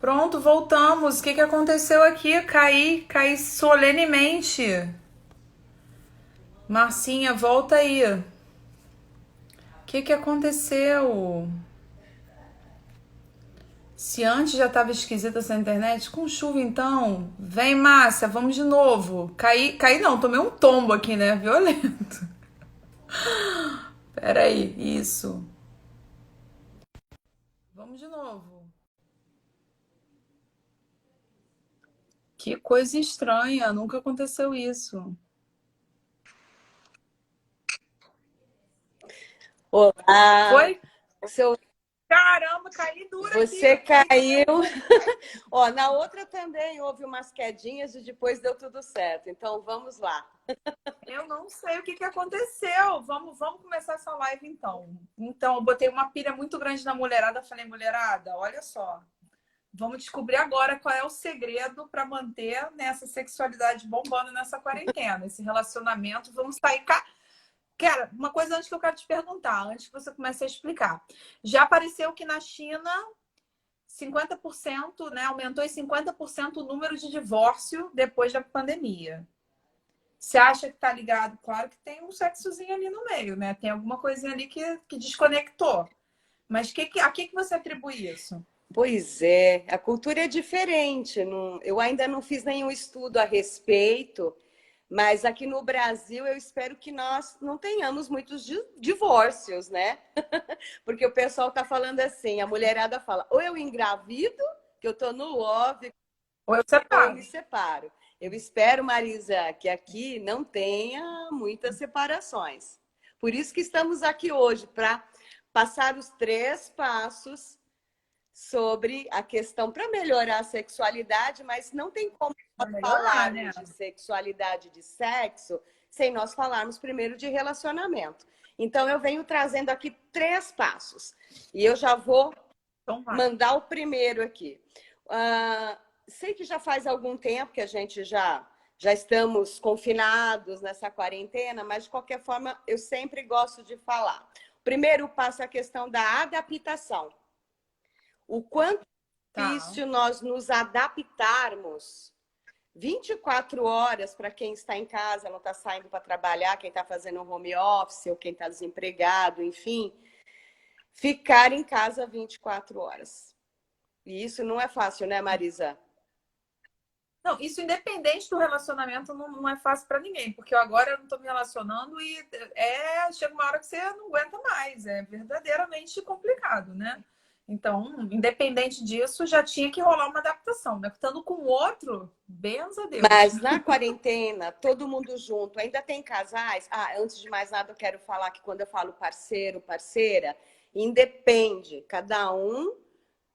Pronto, voltamos. O que que aconteceu aqui? Caí solenemente. Marcinha, volta aí. O que que aconteceu? Se antes já estava esquisita essa internet, com chuva então. Vem, Márcia, vamos de novo. Caí não, tomei um tombo aqui, né? Violento. Peraí, isso. Vamos de novo. Que coisa estranha, nunca aconteceu isso. Olá, Foi? seu, Caramba, caí dura aqui. você Caí caiu. mesmo. Ó, na outra também houve umas quedinhas e depois deu tudo certo. Então vamos lá. Eu não sei o que que aconteceu. Vamos começar essa live então. Então, eu botei uma pilha muito grande na mulherada. Falei, mulherada, olha só. Vamos descobrir agora qual é o segredo para manter nessa sexualidade bombando nessa quarentena, esse relacionamento. Vamos sair. Cara, uma coisa antes que eu quero te perguntar, antes que você comece a explicar. Já apareceu que na China 50%, né, aumentou em 50% o número de divórcio depois da pandemia. Você acha que tá ligado? Claro que tem um sexozinho ali no meio, né? Tem alguma coisinha ali que desconectou. Mas a que você atribui isso? Pois é, a cultura é diferente. Eu ainda não fiz nenhum estudo a respeito, mas aqui no Brasil eu espero que nós não tenhamos muitos divórcios, né? Porque o pessoal está falando assim, a mulherada fala, ou eu engravido, que eu tô no love, Ou eu ou eu me separo? separo. Eu espero, Marisa, que aqui não tenha muitas separações. Por isso que estamos aqui hoje, para passar os 3 passos sobre a questão para melhorar a sexualidade, mas não tem como Pra nós melhorar, né? falarmos de sexualidade, de sexo, sem nós falarmos primeiro de relacionamento. Então, eu venho trazendo aqui 3 passos. E eu já vou Então vai. mandar o primeiro aqui. Sei que já faz algum tempo que a gente já estamos confinados nessa quarentena, mas de qualquer forma eu sempre gosto de falar. O primeiro passo é a questão da adaptação. O quanto é Tá. difícil nós nos adaptarmos 24 horas para quem está em casa, não está saindo para trabalhar, quem está fazendo um home office ou quem está desempregado, enfim, ficar em casa 24 horas. E isso não é fácil, né, Marisa? Não, isso independente do relacionamento não é fácil para ninguém, porque eu agora não tô me relacionando e chega uma hora que você não aguenta mais, é verdadeiramente complicado, né? Então, independente disso, já tinha que rolar uma adaptação, né? Estando com o outro, benza a Deus. Mas na quarentena, todo mundo junto, ainda tem casais. Ah, antes de mais nada, eu quero falar que quando eu falo parceiro, parceira, independe, cada um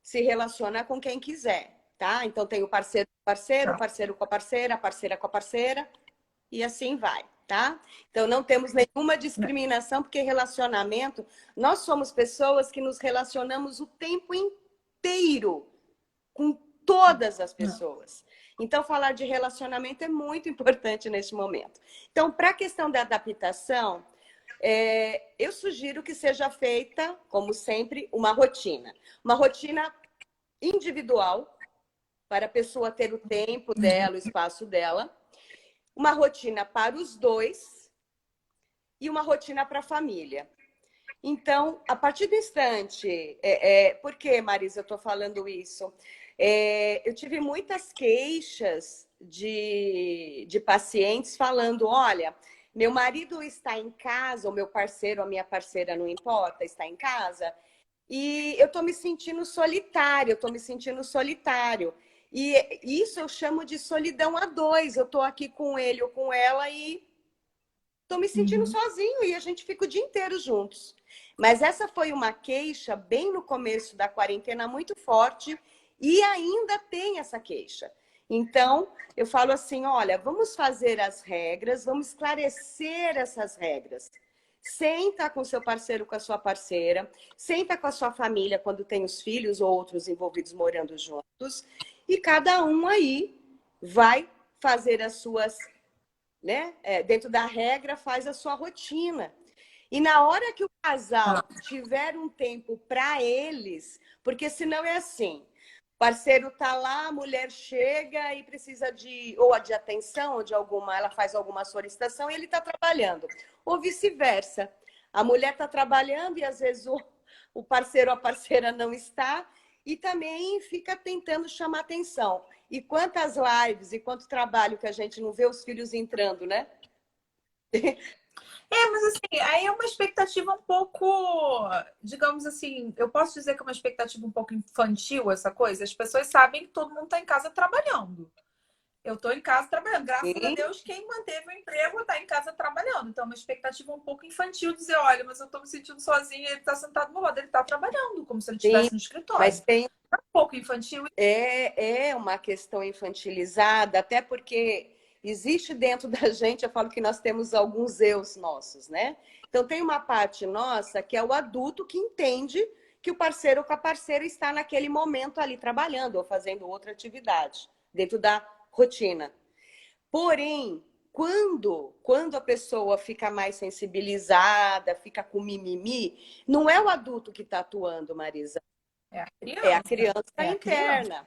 se relaciona com quem quiser, tá? Então tem o parceiro com o parceiro, o Tá. parceiro com a parceira com a parceira, e assim vai, tá? Então não temos nenhuma discriminação, porque relacionamento, nós somos pessoas que nos relacionamos o tempo inteiro com todas as pessoas. Então, falar de relacionamento é muito importante neste momento. Então, para a questão da adaptação, eu sugiro que seja feita, como sempre, uma rotina. Uma rotina individual, para a pessoa ter o tempo dela, o espaço dela. Uma rotina para os dois e uma rotina para a família. Então, a partir do instante, por que, Marisa, eu estou falando isso? Eu tive muitas queixas de pacientes falando: olha, meu marido está em casa, o meu parceiro, a minha parceira, não importa, está em casa, e eu estou me sentindo solitário, eu estou me sentindo solitário. E isso eu chamo de solidão a dois. Eu estou aqui com ele ou com ela e estou me sentindo Uhum. sozinho e a gente fica o dia inteiro juntos. Mas essa foi uma queixa bem no começo da quarentena muito forte e ainda tem essa queixa. Então, eu falo assim, olha, vamos fazer as regras, vamos esclarecer essas regras. Senta com seu parceiro, com a sua parceira, senta com a sua família quando tem os filhos ou outros envolvidos morando juntos, e cada um aí vai fazer as suas, né? Dentro da regra, faz a sua rotina. E na hora que o casal Tá. tiver um tempo para eles, porque senão é assim, parceiro tá lá, a mulher chega e precisa ou de atenção, ou de alguma, ela faz alguma solicitação e ele está trabalhando. Ou vice-versa. A mulher está trabalhando e às vezes o parceiro ou a parceira não está e também fica tentando chamar atenção. E quantas lives e quanto trabalho que a gente não vê os filhos entrando, né? Mas assim, aí é uma expectativa um pouco, digamos assim, eu posso dizer que é uma expectativa um pouco infantil essa coisa. As pessoas sabem que todo mundo está em casa trabalhando. Eu estou em casa trabalhando. Graças a Sim, Deus, quem manteve o emprego está em casa trabalhando. Então, é uma expectativa um pouco infantil dizer, olha, mas eu estou me sentindo sozinha, ele está sentado do meu lado, ele está trabalhando, como se ele sim, estivesse no escritório. mas tem É um pouco infantil. é uma questão infantilizada, até porque existe dentro da gente, eu falo que nós temos alguns eus nossos, né? Então tem uma parte nossa que é o adulto que entende que o parceiro ou a parceira está naquele momento ali trabalhando ou fazendo outra atividade dentro da rotina. Porém, quando a pessoa fica mais sensibilizada, fica com mimimi, não é o adulto que está atuando, Marisa, É a é a criança. criança É a criança. interna.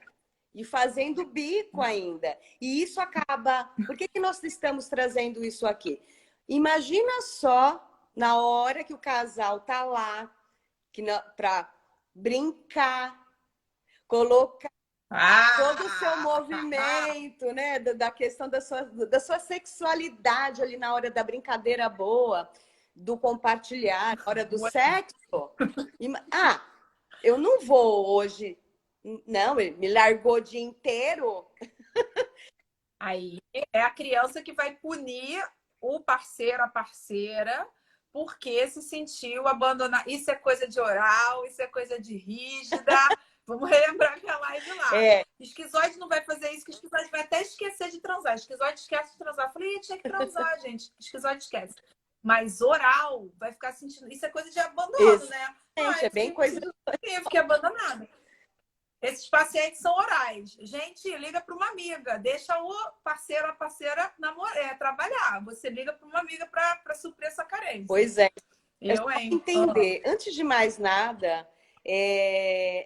E fazendo bico ainda. E isso acaba. Por que nós estamos trazendo isso aqui? Imagina só na hora que o casal tá lá para brincar, colocar todo o seu Ah! movimento, né? Da questão da sua sexualidade ali na hora da brincadeira boa, do compartilhar, na hora do sexo. Ah, eu não vou hoje. Não, ele me largou o dia inteiro. Aí é a criança que vai punir o parceiro, a parceira, porque se sentiu abandonado. Isso é coisa de oral, isso é coisa de rígida. Vamos relembrar aquela live lá. É, Esquizoide não vai fazer isso, que esquizoide vai até esquecer de transar. Esquizoide esquece de transar. Eu falei, tinha que transar, gente. Esquizoide esquece. Mas oral vai ficar sentindo. Isso é coisa de abandono, né? exatamente, é Eu bem fiquei coisa. eu fiquei abandonada. Esses pacientes são orais. Gente, liga para uma amiga, deixa o parceiro, a parceira trabalhar. Você liga para uma amiga para suprir essa carência. Pois é. É só Eu, hein? entender, antes de mais nada,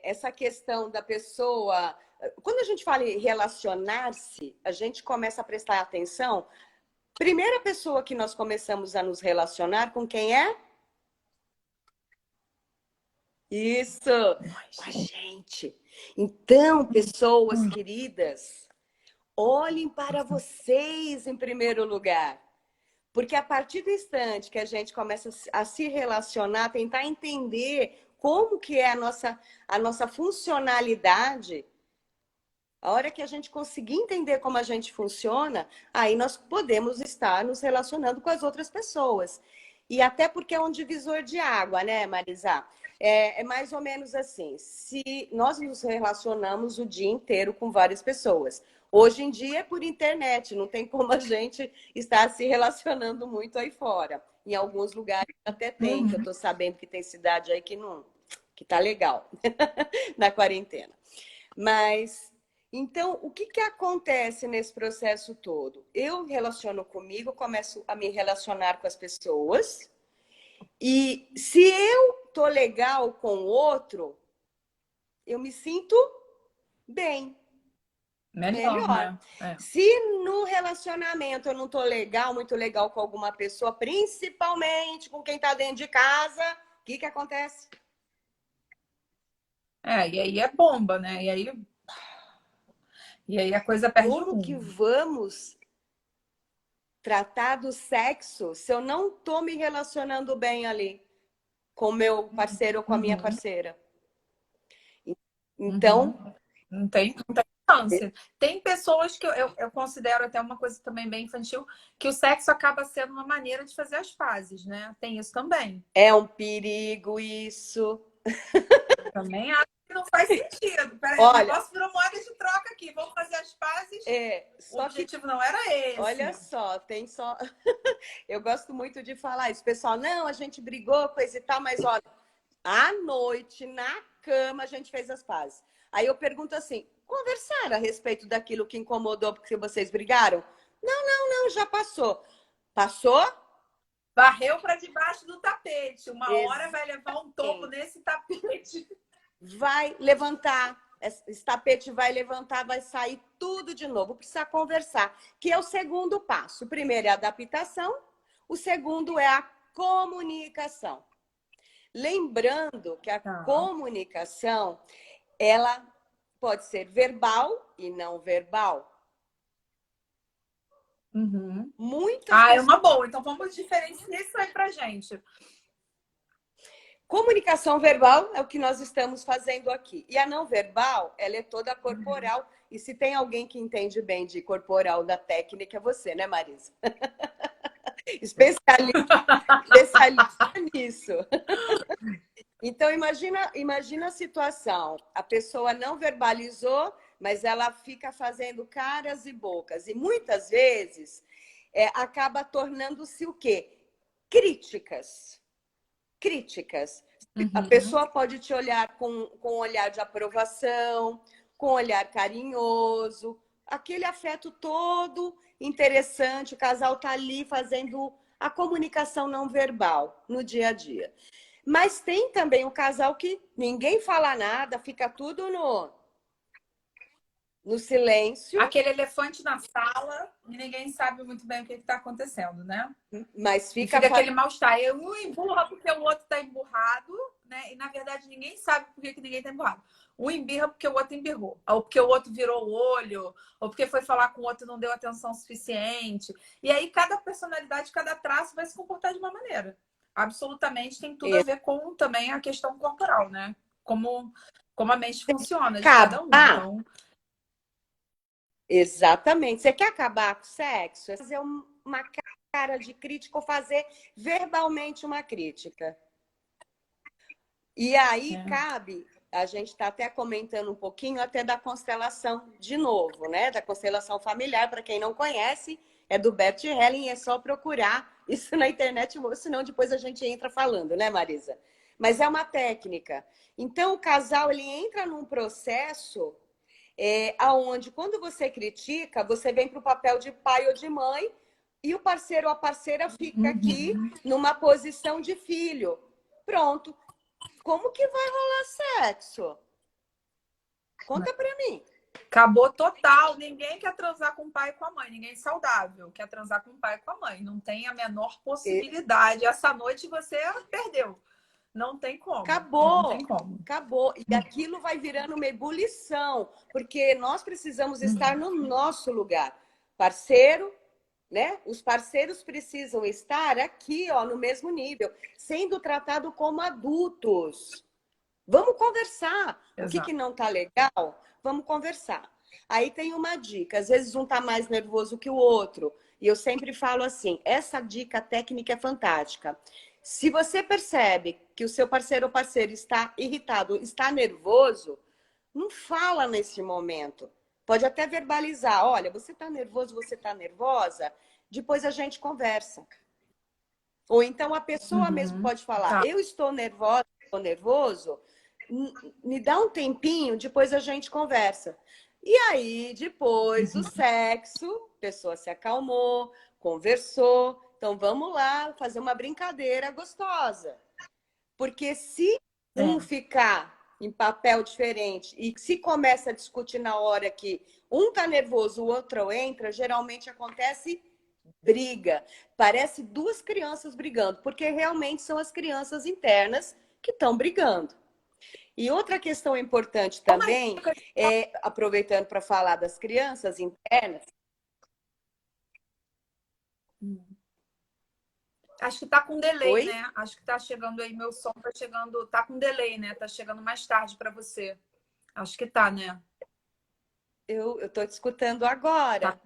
essa questão da pessoa. Quando a gente fala em relacionar-se, a gente começa a prestar atenção. Primeira pessoa que nós começamos a nos relacionar com quem é? Isso, com a gente. Então, pessoas queridas, olhem para vocês em primeiro lugar. Porque a partir do instante que a gente começa a se relacionar, tentar entender como que é a nossa funcionalidade, a hora que a gente conseguir entender como a gente funciona, aí nós podemos estar nos relacionando com as outras pessoas. E até porque é um divisor de água, né, Marisa? É mais ou menos assim, se nós nos relacionamos o dia inteiro com várias pessoas. Hoje em dia é por internet, não tem como a gente estar se relacionando muito aí fora. Em alguns lugares até tem, que eu estou sabendo que tem cidade aí que tá legal na quarentena. Mas então, o que acontece nesse processo todo? Eu relaciono comigo, começo a me relacionar com as pessoas, e se eu tô legal com o outro, eu me sinto bem, Melhor, melhor. né? É. Se no relacionamento eu não tô legal, muito legal com alguma pessoa, principalmente com quem tá dentro de casa, o que acontece? E aí é bomba, né? E aí a coisa perde Como que rumo. vamos tratar do sexo se eu não tô me relacionando bem ali com o meu parceiro ou com a minha Uhum, parceira? Então, uhum. Não tem chance. Tem pessoas que eu considero até uma coisa também bem infantil, que o sexo acaba sendo uma maneira de fazer as pazes, né? Tem isso também. é um perigo isso. Também acho que não faz sentido. Peraí, o Olha, negócio virou moeda de troca aqui. Vamos fazer as pazes. O só que, objetivo não era esse. olha só, tem só. Eu gosto muito de falar isso. Pessoal, não, a gente brigou, coisa e tal, mas olha, à noite, na cama, a gente fez as pazes. Aí eu pergunto assim: conversaram a respeito daquilo que incomodou porque vocês brigaram? Não, não, não, já passou. Passou? Varreu para debaixo do tapete. Uma hora vai levar um topo Exatamente. nesse tapete. Vai levantar. esse tapete vai levantar, vai sair tudo de novo. Precisa conversar, que é o segundo passo. O primeiro é a adaptação, o segundo é a comunicação. Lembrando que a Tá. comunicação, ela pode ser verbal e não verbal. Uhum. Muitas Ah, é pessoas... uma boa. Então vamos diferenciar isso aí pra gente. Comunicação verbal é o que nós estamos fazendo aqui. E a não verbal, ela é toda corporal. E se tem alguém que entende bem de corporal da técnica, é você, né, Marisa? Especialista nisso. Então, imagina a situação. A pessoa não verbalizou, mas ela fica fazendo caras e bocas. E muitas vezes acaba tornando-se o quê? Críticas. Críticas. A Uhum. pessoa pode te olhar com um olhar de aprovação, com um olhar carinhoso, aquele afeto todo interessante. O casal está ali fazendo a comunicação não verbal no dia a dia. Mas tem também o casal que ninguém fala nada, fica tudo no silêncio, Aquele elefante na sala e ninguém sabe muito bem o que está acontecendo, né? mas E fica... fica aquele mal-estar. Um emburra porque o outro está emburrado, né? E na verdade ninguém sabe por que ninguém está emburrado. Um embirra porque o outro embirrou, ou porque o outro virou o olho, ou porque foi falar com o outro e não deu atenção suficiente. E aí cada personalidade, cada traço vai se comportar de uma maneira. Absolutamente tem tudo a ver com também a questão corporal, né? Como a mente funciona de cada um. Acabar, Então, exatamente. Você quer acabar com o sexo? É fazer uma cara de crítica ou fazer verbalmente uma crítica. E aí cabe, a gente está até comentando um pouquinho até da constelação de novo, né? Da constelação familiar, para quem não conhece, é do Bert Helling, é só procurar isso na internet, senão depois a gente entra falando, né, Marisa? Mas é uma técnica. Então, o casal, ele entra num processo aonde, quando você critica, você vem para o papel de pai ou de mãe e o parceiro ou a parceira fica aqui numa posição de filho. Pronto. Como que vai rolar sexo? Conta pra mim. acabou total. Ninguém quer transar com o pai e com a mãe. Ninguém saudável quer transar com o pai e com a mãe. Não tem a menor possibilidade. Essa noite você perdeu. Não tem como. Não tem Acabou. como. Acabou. E aquilo vai virando uma ebulição, porque nós precisamos estar no nosso lugar. Parceiro, né? Os parceiros precisam estar aqui, ó, no mesmo nível, sendo tratado como adultos. Vamos conversar. O que Exato. não está legal? Vamos conversar. Aí tem uma dica. Às vezes um está mais nervoso que o outro. E eu sempre falo assim, essa dica técnica é fantástica. Se você percebe que o seu parceiro ou parceira está irritado, está nervoso, não fala nesse momento. Pode até verbalizar. Olha, você está nervoso, você está nervosa? Depois a gente conversa. Ou então a pessoa mesmo pode falar, Tá. eu estou nervosa, estou nervoso, me dá um tempinho, depois a gente conversa. E aí, depois, o sexo, a pessoa se acalmou, conversou, então vamos lá fazer uma brincadeira gostosa. Porque se um É. ficar em papel diferente e se começa a discutir na hora que um tá nervoso, o outro entra, geralmente acontece briga. Parece duas crianças brigando, porque realmente são as crianças internas que estão brigando. E outra questão importante também, aproveitando para falar das crianças internas. Acho que tá com delay, Oi? né? Acho que tá chegando aí, meu som tá chegando, tá com delay, né? Tá chegando mais tarde para você. Acho que tá, né? Eu estou te escutando Tá. agora.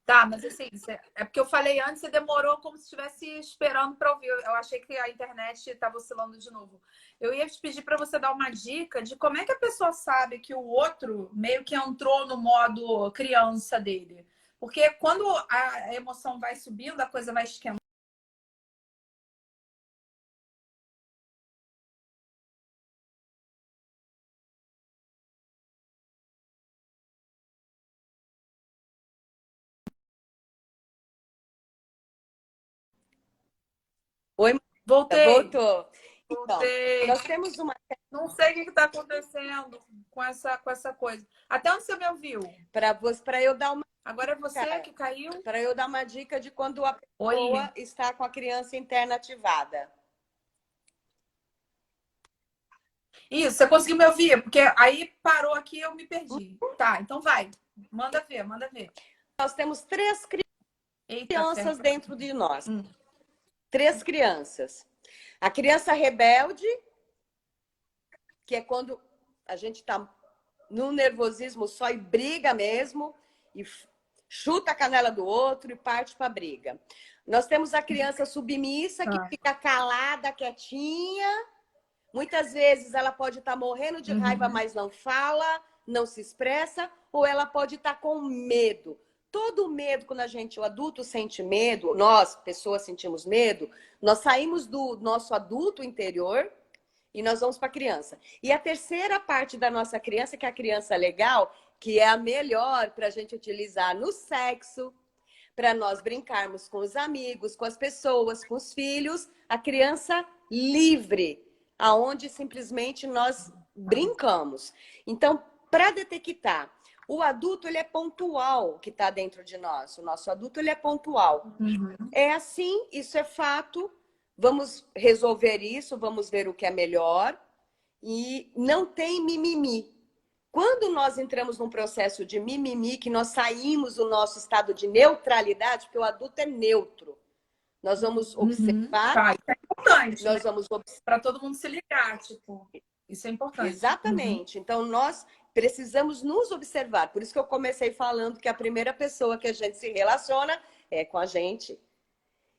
Tá, mas assim, é porque eu falei antes, você demorou como se estivesse esperando para ouvir. Eu achei que a internet estava oscilando de novo. Eu ia te pedir para você dar uma dica de como é que a pessoa sabe que o outro meio que entrou no modo criança dele. Porque quando a emoção vai subindo, a coisa vai esquentando. Oi, Marta, Voltei, voltou. Então, voltei. nós temos uma Não sei o que está acontecendo com essa coisa. Até onde você me ouviu? Para eu dar uma Agora é você dica, que caiu? para eu dar uma dica de quando a Oi. pessoa está com a criança interna ativada. Isso, você conseguiu me ouvir? Porque aí parou aqui e eu me perdi. Tá, então vai. Manda ver, manda ver. Nós temos três Eita, crianças ferro. dentro de nós. Hum. Três crianças. A criança rebelde, que é quando a gente está no nervosismo só e briga mesmo, e chuta a canela do outro e parte para a briga. Nós temos a criança submissa, que Tá. fica calada, quietinha. Muitas vezes ela pode estar morrendo de raiva, Uhum. mas não fala, não se expressa, ou ela pode estar com medo. Todo medo, quando o adulto sente medo, nós, pessoas, sentimos medo, nós saímos do nosso adulto interior e nós vamos para a criança. E a terceira parte da nossa criança, que é a criança legal, que é a melhor para a gente utilizar no sexo, para nós brincarmos com os amigos, com as pessoas, com os filhos, a criança livre, aonde simplesmente nós brincamos. Então, para detectar, o adulto ele é pontual que está dentro de nós. O nosso adulto ele é pontual. Uhum. É assim, isso é fato. Vamos resolver isso, vamos ver o que é melhor. E não tem mimimi. Quando nós entramos num processo de mimimi, que nós saímos do nosso estado de neutralidade, porque o adulto é neutro, nós vamos Uhum. observar, Tá, isso é importante, né? nós vamos observar. Para todo mundo se ligar, tipo, isso é importante. Uhum. Exatamente. Então, nós precisamos nos observar. Por isso que eu comecei falando que a primeira pessoa que a gente se relaciona é com a gente.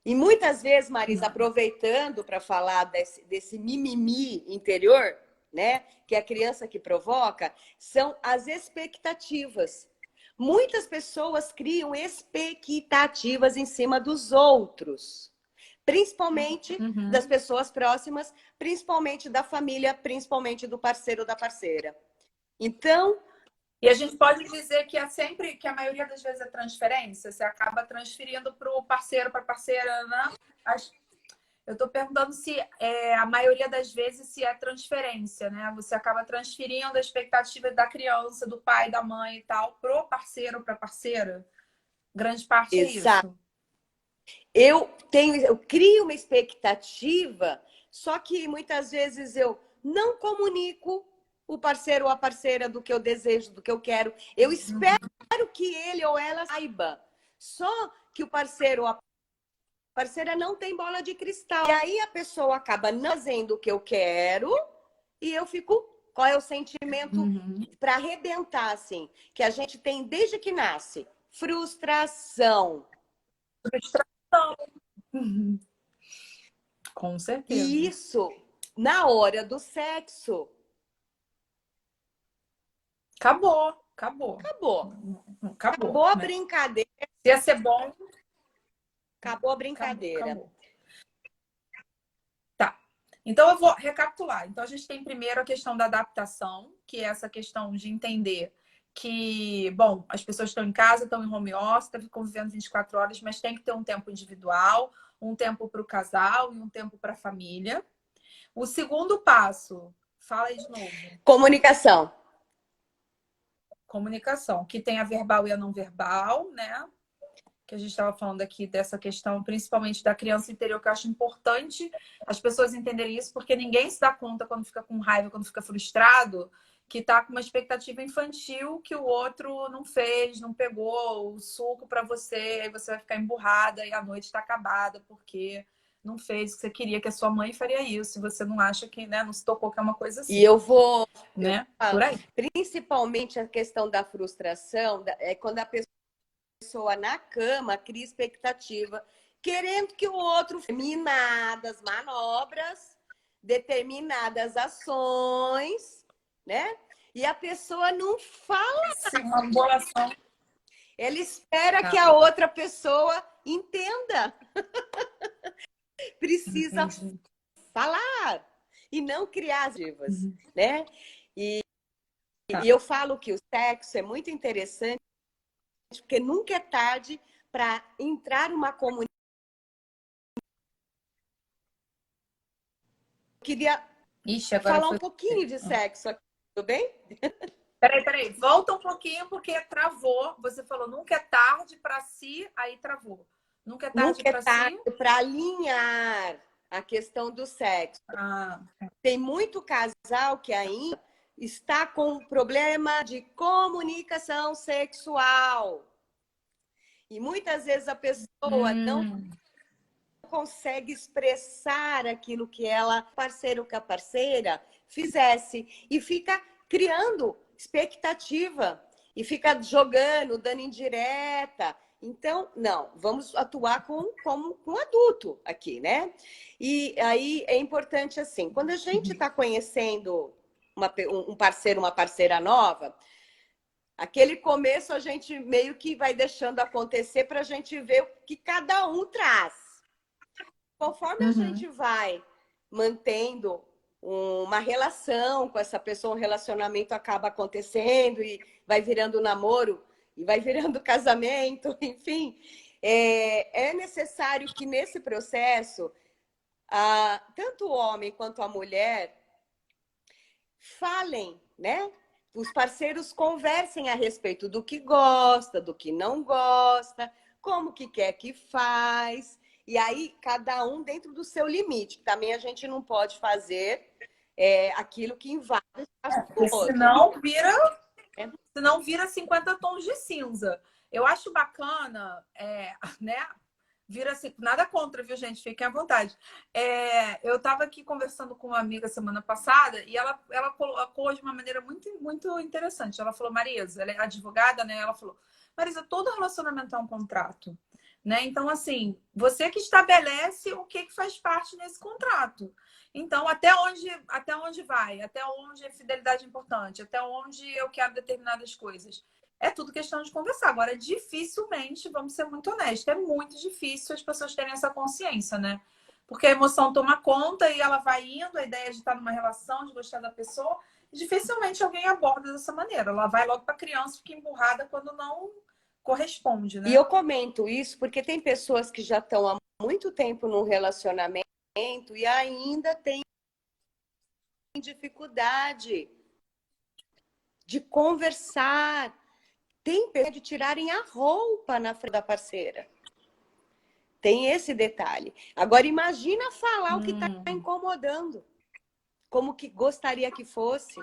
E muitas vezes, Marisa, aproveitando para falar desse mimimi interior, né, que é a criança que provoca, são as expectativas. Muitas pessoas criam expectativas em cima dos outros, principalmente das Uhum. pessoas próximas, principalmente da família, principalmente do parceiro ou da parceira. Então, E a gente pode dizer que é sempre, que a maioria das vezes é transferência, você acaba transferindo para o parceiro, para a parceira, né? Eu estou perguntando se a maioria das vezes se é transferência, né? Você acaba transferindo a expectativa da criança, do pai, da mãe e tal, pro parceiro, para a parceira. Grande parte é exato. isso. Eu crio uma expectativa, só que muitas vezes eu não comunico o parceiro ou a parceira do que eu desejo, do que eu quero. Eu espero que ele ou ela saiba. Só que o parceiro ou a parceira não tem bola de cristal. E aí a pessoa acaba não fazendo o que eu quero e eu fico. Qual é o sentimento Uhum. para arrebentar, assim, que a gente tem desde que nasce? Frustração. Frustração. Uhum. Com E certeza. isso, na hora do sexo, Acabou, acabou. acabou. Acabou, Acabou a né? brincadeira. Se ia ser bom, Acabou a acabou, brincadeira. acabou. Tá. Então eu vou recapitular. Então a gente tem primeiro a questão da adaptação, que é essa questão de entender que, bom, as pessoas estão em casa, estão em home office, estão convivendo 24 horas, mas tem que ter um tempo individual, um tempo para o casal e um tempo para a família. O segundo passo, fala aí de novo. Comunicação. Comunicação, que tem a verbal e a não verbal, né? Que a gente estava falando aqui dessa questão, principalmente da criança interior, que eu acho importante as pessoas entenderem isso, porque ninguém se dá conta quando fica com raiva, quando fica frustrado, que tá com uma expectativa infantil que o outro não fez, não pegou o suco para você, aí você vai ficar emburrada e a noite está acabada porque não fez o que você queria, que a sua mãe faria isso, e você não acha que, né, não se tocou que é uma coisa E assim, eu vou né? Por falar, aí. principalmente a questão da frustração, é quando a pessoa na cama cria expectativa, querendo que o outro determinadas manobras, determinadas ações, né? E a pessoa não fala. Sim, uma ambulação. Ela espera que Tá. a outra pessoa entenda. Precisa Entendi. falar e não criar divas, Uhum. né? E Tá. eu falo que o sexo é muito interessante porque nunca é tarde para entrar numa comunidade. Eu queria Ixi, agora Falar um foi. pouquinho de sexo aqui, tudo bem? Peraí. Volta um pouquinho, porque travou. Você falou nunca é tarde para si, aí travou. Nunca é tarde Nunca é para tarde si? para alinhar a questão do sexo. Ah, Tem muito casal que ainda está com problema de comunicação sexual. E muitas vezes a pessoa não hum, consegue expressar aquilo que ela, parceiro com a parceira, fizesse. E fica criando expectativa. E fica jogando, dando indireta. Então, não, vamos atuar como um adulto aqui, né? E aí é importante assim, quando a gente está conhecendo um parceiro, uma parceira nova, aquele começo a gente meio que vai deixando acontecer para a gente ver o que cada um traz. Conforme a uhum. gente vai mantendo uma relação com essa pessoa, um relacionamento acaba acontecendo e vai virando namoro e vai virando casamento, enfim, é necessário que nesse processo, tanto o homem quanto a mulher falem, né? Os parceiros conversem a respeito do que gosta, do que não gosta, como que quer que faz. E aí, cada um dentro do seu limite. Também a gente não pode fazer aquilo que invade o espaço do Porque outro. É. senão vira 50 tons de cinza. Eu acho bacana, né? Vira assim, nada contra, viu, gente? Fiquem à vontade. Eu estava aqui conversando com uma amiga semana passada e ela colocou de uma maneira muito interessante. Ela falou, Marisa, ela é advogada, né? Ela falou, Marisa, todo relacionamento é um contrato, né? Então, assim, você que estabelece o que faz parte nesse contrato. Então, até onde vai? Até onde a fidelidade é importante? Até onde eu quero determinadas coisas? É tudo questão de conversar. Agora, dificilmente, vamos ser muito honestos, é muito difícil as pessoas terem essa consciência, né? Porque a emoção toma conta e ela vai indo, a ideia de estar numa relação, de gostar da pessoa, e dificilmente alguém aborda dessa maneira. Ela vai logo para a criança e fica emburrada quando não corresponde, E né? eu comento isso porque tem pessoas que já estão há muito tempo num relacionamento e ainda têm dificuldade de conversar. Tem pessoas de tirarem a roupa na frente da parceira. Tem esse detalhe. Agora, imagina falar o que está Hum. incomodando. Como que gostaria que fosse.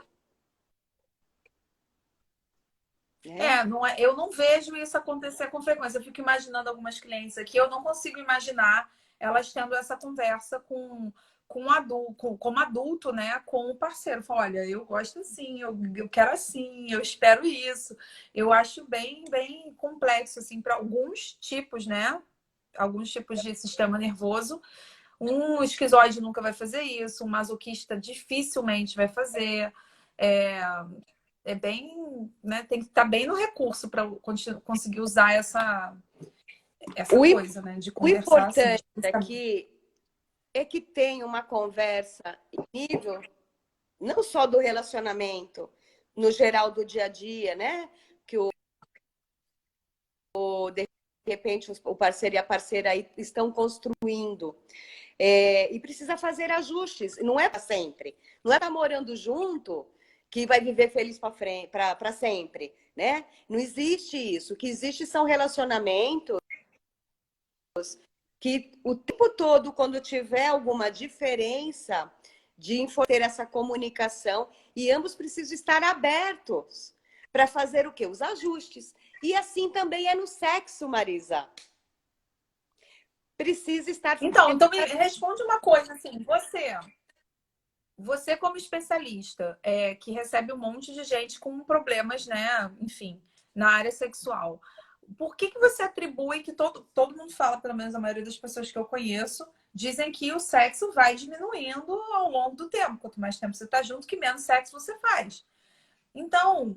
Né? Eu não vejo isso acontecer com frequência. Eu fico imaginando algumas clientes aqui, eu não consigo imaginar elas tendo essa conversa com um adulto, como adulto, né? Com o parceiro. Fala, olha, eu gosto assim, eu quero assim, eu espero isso. Eu acho bem complexo, assim, para alguns tipos, né? Alguns tipos de sistema nervoso. Um esquizoide nunca vai fazer isso, um masoquista dificilmente vai fazer. É, bem, né? Tem que estar bem no recurso para conseguir usar essa O, coisa, né? De o conversar assim. importante aqui é que tenha uma conversa em nível não só do relacionamento, no geral do dia a dia, né? Que de repente o parceiro e a parceira aí estão construindo. E precisa fazer ajustes. Não é para sempre. Não é estar morando junto que vai viver feliz para sempre, né? Não existe isso. O que existe são relacionamentos que o tempo todo, quando tiver alguma diferença, de ter essa comunicação e ambos precisam estar abertos para fazer o quê? Os ajustes. E assim também é no sexo, Marisa. Precisa estar. Então me responde uma coisa assim, você como especialista, que recebe um monte de gente com problemas, né? Enfim, na área sexual. Por que você atribui que todo mundo fala, pelo menos a maioria das pessoas que eu conheço, dizem que o sexo vai diminuindo ao longo do tempo. Quanto mais tempo você está junto, que menos sexo você faz. Então,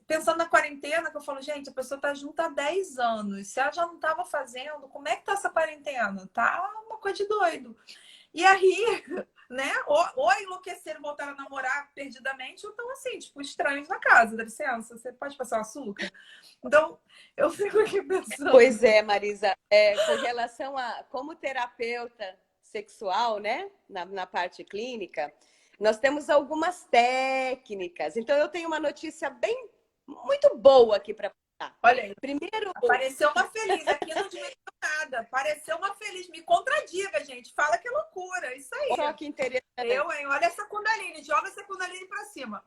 pensando na quarentena, que eu falo, gente, a pessoa está junto há 10 anos. Se ela já não estava fazendo, como é que tá essa quarentena? Tá uma coisa de doido. E aí, né? Ou enlouqueceram, voltaram a namorar perdidamente, ou estão assim, tipo, estranhos na casa. Dá licença, você pode passar o açúcar? Então, eu fico aqui Pois pensando. é, Marisa, com relação a como terapeuta sexual, né, na parte clínica, Nós temos algumas técnicas. Então, eu tenho uma notícia muito boa aqui para contar. Olha aí. Primeiro, Apareceu uma feliz. Aqui não diminuiu nada. Apareceu uma feliz. Me contradiga, gente. Fala que é loucura. Isso aí. só que interessante. Hein? Olha essa Kundalini. Joga essa Kundalini pra cima.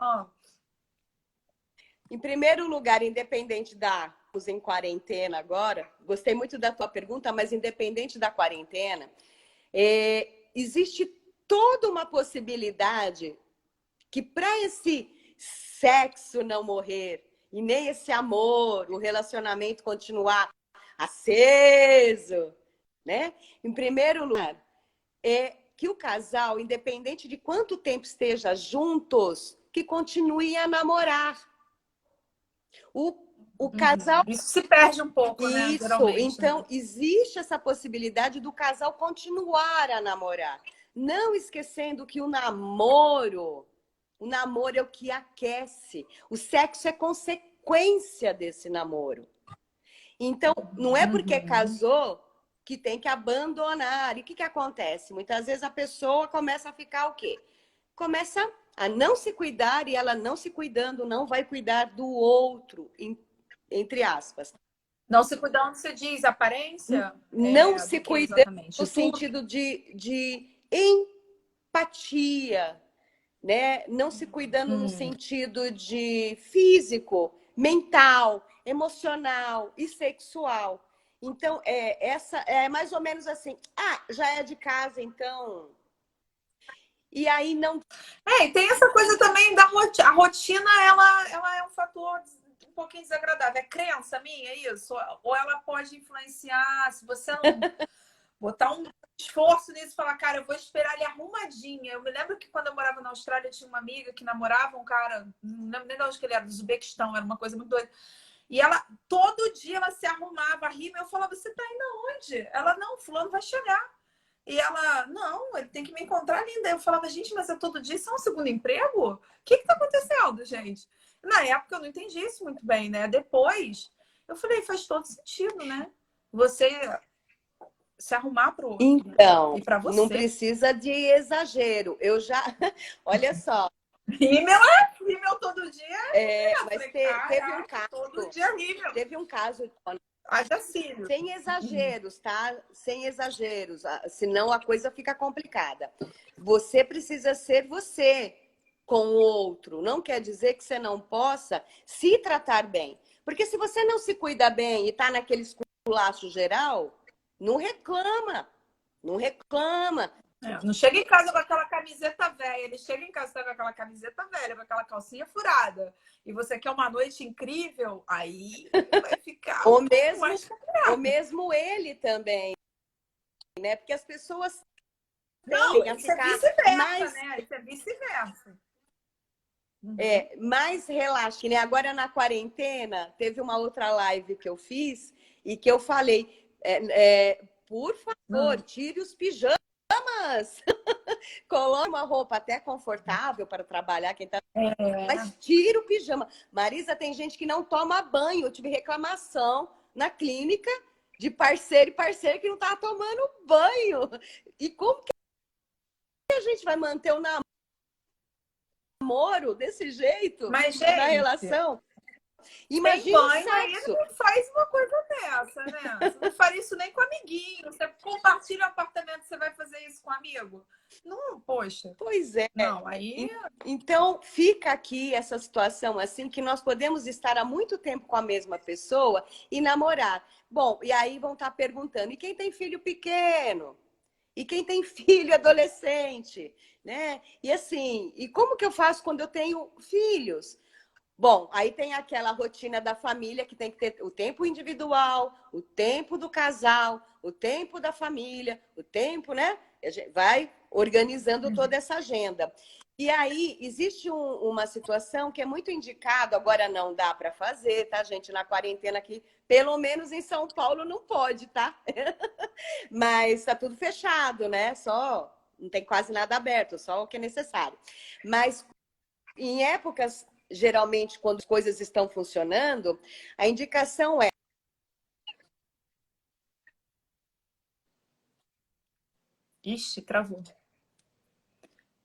Em primeiro lugar, independente da em quarentena agora, gostei muito da tua pergunta, mas independente da quarentena, existe toda uma possibilidade que para esse sexo não morrer e nem esse amor, o relacionamento continuar aceso, né? Em primeiro lugar, é que o casal, independente de quanto tempo esteja juntos, que continue a namorar. O casal... Isso se perde um pouco, né? Isso, Geralmente. então Né? existe essa possibilidade do casal continuar a namorar. Não esquecendo que o namoro é o que aquece. O sexo é consequência desse namoro. Então, não é porque casou que tem que abandonar. E o que acontece? Muitas vezes a pessoa começa a ficar o quê? Começa a não se cuidar e ela não se cuidando, não vai cuidar do outro, entre aspas. Não se cuidando, você diz aparência? Não se cuidando exatamente? no sentido de empatia, né? Não se cuidando no sentido de físico, mental, emocional e sexual. Então, essa é mais ou menos assim. Ah, já é de casa, então. E aí não. E tem essa coisa também da rotina. A rotina, ela é um fator um pouquinho desagradável. É crença minha, isso? Ou ela pode influenciar, se você não botar um esforço nisso e falar, cara, eu vou esperar ele arrumadinha. Eu me lembro que quando eu morava na Austrália, eu tinha uma amiga que namorava um cara, não lembro nem de onde que ele era, do Uzbequistão, era uma coisa muito doida. E ela, todo dia, ela se arrumava, rímel. Eu falava, você tá indo aonde? Ela, não, fulano vai chegar. E ela, não, ele tem que me encontrar linda. Eu falava, gente, mas é todo dia, isso é um segundo emprego? O que tá acontecendo, gente? Na época eu não entendi isso muito bem, né? Depois, eu falei, faz todo sentido, né? Você se arrumar pro outro. Então, E para você. não precisa de exagero. Eu já... Olha só. Rímel todo dia. Mas teve um caso... Todo dia rímel. Teve um caso... Sem exageros, tá? Sem exageros, senão a coisa fica complicada. Você precisa ser você com o outro. Não quer dizer que você não possa se tratar bem. Porque se você não se cuida bem e tá naquele esculacho geral, não reclama. Não reclama. Não chega em casa com aquela camiseta velha. Ele chega em casa com aquela camiseta velha, com aquela calcinha furada. E você quer uma noite incrível, aí vai ficar ou mesmo ele também, né? Porque as pessoas tendem a ficar mais... né? Isso é vice-versa. Mais relaxa. Né? Agora na quarentena, teve uma outra live que eu fiz e que eu falei, por favor, tire os pijamas. Coloque uma roupa até confortável para trabalhar, quem tá... Mas tira o pijama. Marisa, tem gente que não toma banho. Eu tive reclamação na clínica de parceiro e parceira que não estava tomando banho. E como que a gente vai manter o namoro desse jeito? Mas, gente, na relação? Imagina o sexo. Aí não faz uma coisa dessa, né? Você não faria isso nem com amiguinho. Você compartilha o apartamento, você vai fazer isso com amigo? Não, poxa. Pois é. Não, aí... Então, fica aqui essa situação assim, que nós podemos estar há muito tempo com a mesma pessoa e namorar. Bom, e aí vão estar perguntando, e quem tem filho pequeno? E quem tem filho adolescente? Né? E assim, e como que eu faço quando eu tenho filhos? Bom, aí tem aquela rotina da família que tem que ter o tempo individual, o tempo do casal, o tempo da família, o tempo, né? A gente vai organizando toda essa agenda. E aí existe uma situação que é muito indicado, agora não dá para fazer, tá, gente? Na quarentena aqui, pelo menos em São Paulo não pode, tá? Mas tá tudo fechado, né? Só não tem quase nada aberto, só o que é necessário. Mas em épocas geralmente, quando as coisas estão funcionando, a indicação é... Ixi, travou.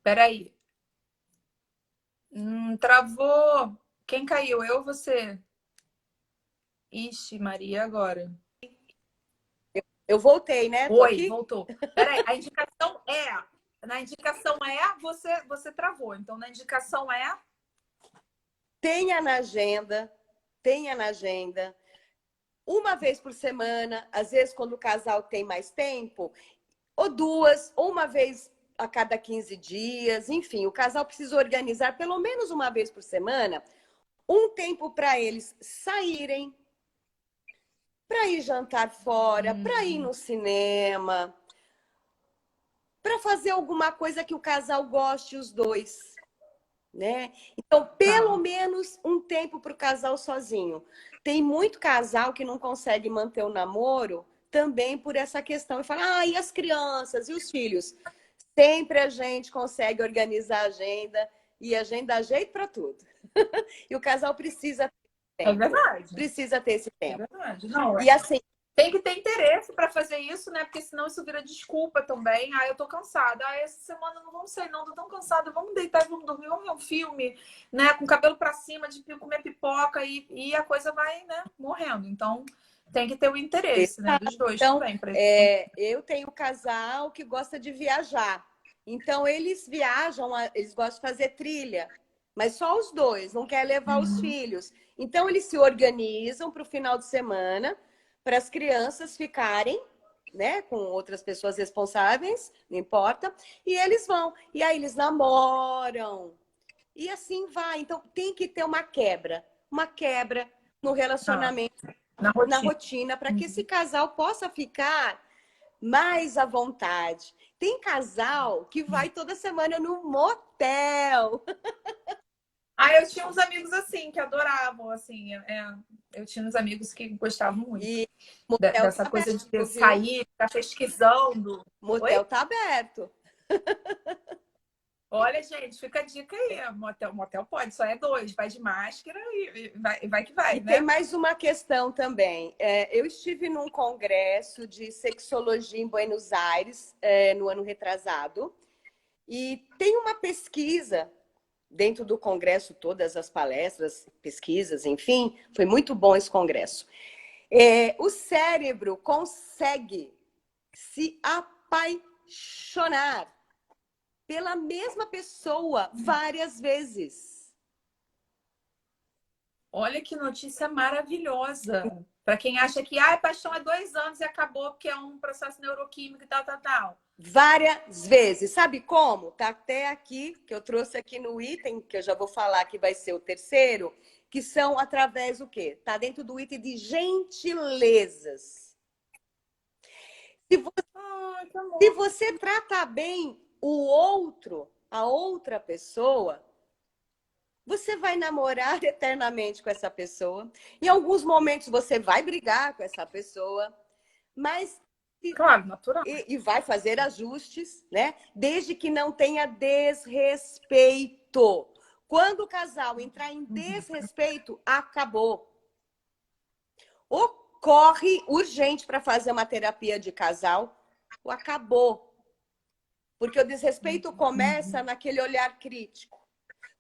Peraí. Travou. Quem caiu? Eu ou você? Ixi, Maria, agora. Eu voltei, né? Tô Oi, aqui? voltou. Peraí, a indicação é. Na indicação é, você travou. Então, na indicação é. Tenha na agenda, tenha na agenda. Uma vez por semana, às vezes quando o casal tem mais tempo, ou duas, ou uma vez a cada 15 dias, enfim, o casal precisa organizar pelo menos uma vez por semana um tempo para eles saírem, para ir jantar fora, para ir no cinema, para fazer alguma coisa que o casal goste os dois, né? Então, pelo Tá. menos um tempo para o casal sozinho. Tem muito casal que não consegue manter o namoro também por essa questão. E fala, e as crianças, e os filhos? Sempre a gente consegue organizar a agenda e a agenda dá jeito para tudo. E o casal precisa ter É tempo. verdade. Precisa ter esse É tempo. verdade. Não, E assim, tem que ter interesse para fazer isso, né? Porque senão isso vira desculpa também. Ah, eu tô cansada. Ah, essa semana não vamos sair, não. Tô tão cansada. Vamos deitar e vamos dormir. Vamos ver um filme, né? Com o cabelo para cima, de comer pipoca e a coisa vai, né? Morrendo. Então, tem que ter o interesse, né? Dos dois então, também. Pra... eu tenho um casal que gosta de viajar. Então, eles viajam, eles gostam de fazer trilha, mas só os dois, não quer levar os filhos. Então, eles se organizam para o final de semana, para as crianças ficarem, né, com outras pessoas responsáveis, não importa, e eles vão. E aí, eles namoram. E assim vai. Então, tem que ter uma quebra no Ah, relacionamento, na na rotina. rotina, para que esse casal possa ficar mais à vontade. Tem casal que vai toda semana no motel. Ah, eu tinha uns amigos assim, que adoravam, assim. Eu tinha uns amigos que gostavam muito E motel dessa tá coisa de aberto, viu? sair, ficar pesquisando. Oi? Motel tá aberto. Olha, gente, fica a dica aí. Motel pode, só é dois. Vai de máscara e vai que vai, E tem né? mais uma questão também. Eu estive num congresso de sexologia em Buenos Aires, no ano retrasado, e tem uma pesquisa dentro do congresso, todas as palestras, pesquisas, enfim, foi muito bom esse congresso. O cérebro consegue se apaixonar pela mesma pessoa várias vezes. Olha que notícia maravilhosa. Para quem acha que paixão é 2 anos e acabou porque é um processo neuroquímico e tal, tal, tal. Várias vezes. Sabe como? Tá até aqui, que eu trouxe aqui no item, que eu já vou falar que vai ser o terceiro, que são através do quê? Tá dentro do item de gentilezas. Se você, Que se amor. você trata bem o outro, a outra pessoa, você vai namorar eternamente com essa pessoa. Em alguns momentos você vai brigar com essa pessoa, mas Claro, natural. e vai fazer ajustes, né? Desde que não tenha desrespeito. Quando o casal entrar em desrespeito, acabou. Ou corre urgente para fazer uma terapia de casal, ou acabou. Porque o desrespeito começa naquele olhar crítico.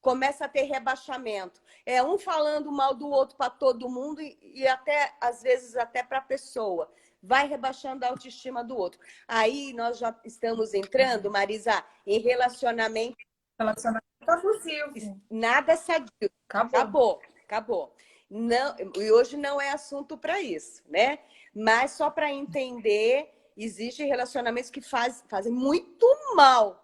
Começa a ter rebaixamento. É um falando mal do outro para todo mundo e até, às vezes, até para a pessoa. Vai rebaixando a autoestima do outro. Aí nós já estamos entrando, Marisa, em relacionamento. Relacionamento abusivo. Nada sadio. Acabou. Acabou, acabou. Não, e hoje não é assunto para isso, né? Mas só para entender, existem relacionamentos que fazem muito mal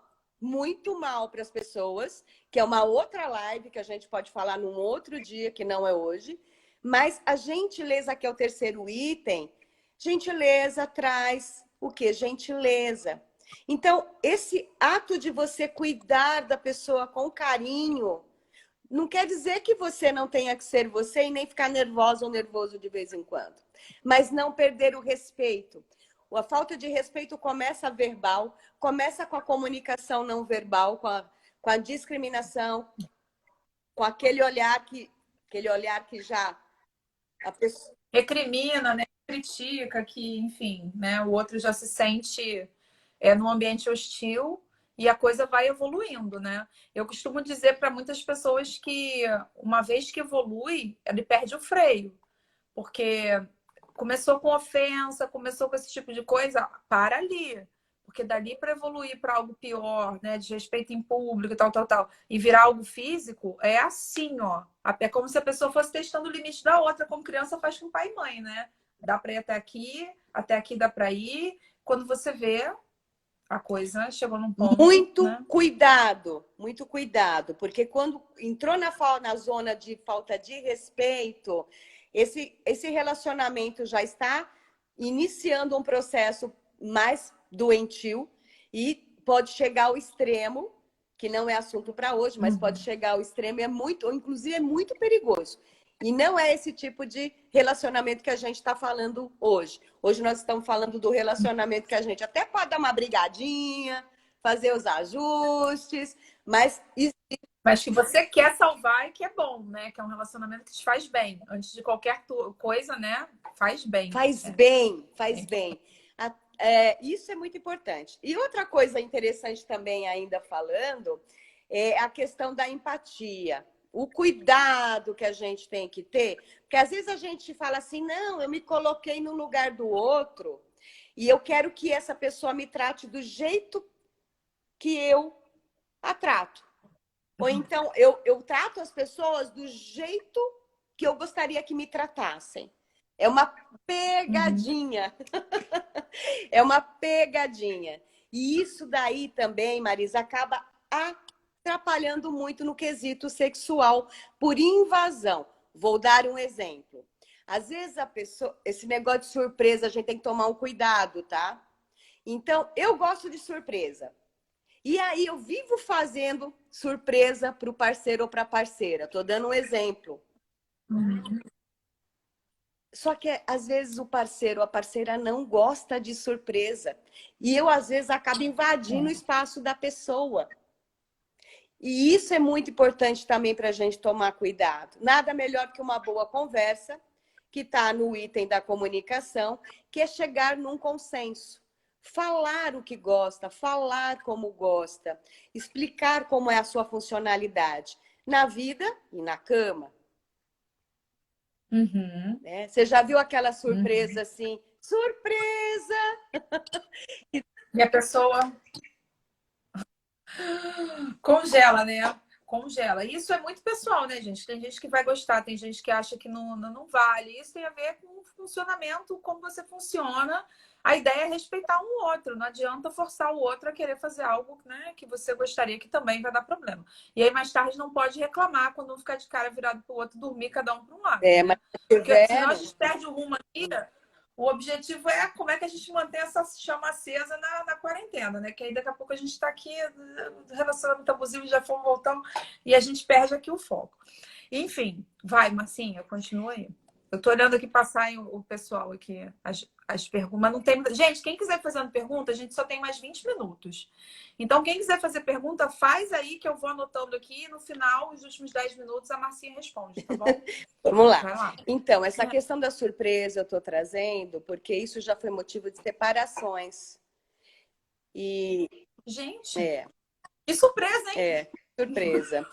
para as pessoas, que é uma outra live que a gente pode falar num outro dia, que não é hoje. Mas a gentileza, que é o terceiro item, gentileza traz o quê? Gentileza. Então, esse ato de você cuidar da pessoa com carinho, não quer dizer que você não tenha que ser você e nem ficar nervosa ou nervoso de vez em quando. Mas não perder o respeito. A falta de respeito começa verbal, começa com a comunicação não verbal, com a discriminação, com aquele olhar que já a pessoa... Recrimina, né? Critica que, enfim, né? O outro já se sente num ambiente hostil. e a coisa vai evoluindo, né? Eu costumo dizer para muitas pessoas que uma vez que evolui, ele perde o freio, porque começou com ofensa, começou com esse tipo de coisa, para ali. Porque dali para evoluir para algo pior, né, de respeito em público, tal, e virar algo físico, é assim, ó. É como se a pessoa fosse testando o limite da outra, como criança faz com pai e mãe, né? Dá para ir até aqui dá para ir. Quando você vê, a coisa chegou num ponto, né? Muito cuidado, porque quando entrou na zona de falta de respeito, esse relacionamento já está iniciando um processo mais doentio e pode chegar ao extremo, que não é assunto para hoje, mas pode chegar ao extremo e inclusive é muito perigoso. E não é esse tipo de relacionamento que a gente está falando hoje. Hoje nós estamos falando do relacionamento que a gente até pode dar uma brigadinha, fazer os ajustes, mas que você quer salvar e que é bom, né? Que é um relacionamento que te faz bem. Antes de qualquer coisa, né? Faz bem. faz bem. Isso é muito importante. E outra coisa interessante também, ainda falando, é a questão da empatia. O cuidado que a gente tem que ter, porque às vezes a gente fala assim, não, eu me coloquei no lugar do outro e eu quero que essa pessoa me trate do jeito que eu a trato. Ou então, eu trato as pessoas do jeito que eu gostaria que me tratassem. É uma pegadinha. É uma pegadinha. E isso daí também, Marisa, acaba atrapalhando muito no quesito sexual por invasão. Vou dar um exemplo. Às vezes a pessoa, esse negócio de surpresa, a gente tem que tomar um cuidado, tá? Então, eu gosto de surpresa. E aí eu vivo fazendo surpresa para o parceiro ou para a parceira. Estou dando um exemplo. Só que às vezes o parceiro ou a parceira não gosta de surpresa. E eu, às vezes, acabo invadindo o espaço da pessoa. E isso é muito importante também para a gente tomar cuidado. Nada melhor que uma boa conversa, que está no item da comunicação, que é chegar num consenso. Falar o que gosta, falar como gosta, explicar como é a sua funcionalidade na vida e na cama. Né? Você já viu aquela surpresa assim? Surpresa! E a pessoa congela, né? Congela. Isso é muito pessoal, né, gente? Tem gente que vai gostar, tem gente que acha que não vale. Isso tem a ver com o funcionamento, como você funciona. A ideia é respeitar um outro. Não adianta forçar o outro a querer fazer algo, né, que você gostaria, que também vai dar problema. E aí, mais tarde, não pode reclamar quando um ficar de cara virado para o outro, dormir cada um para um lado. Mas Né? Porque senão a gente perde o rumo aqui. O objetivo é como é que a gente mantém essa chama acesa na quarentena, né? Que aí daqui a pouco a gente está aqui, relacionamento abusivo, já fomos voltando, e a gente perde aqui o foco. Enfim, vai, Marcinha, continua aí. Eu tô olhando aqui passar o pessoal aqui, as perguntas, mas não tem. Gente, quem quiser fazendo pergunta, a gente só tem mais 20 minutos. Então, quem quiser fazer pergunta, faz aí que eu vou anotando aqui. No final, os últimos 10 minutos, a Marcinha responde, tá bom? Vamos lá. Vai lá. Então, essa questão da surpresa eu estou trazendo, porque isso já foi motivo de separações. E. Gente, É, que surpresa, hein? surpresa.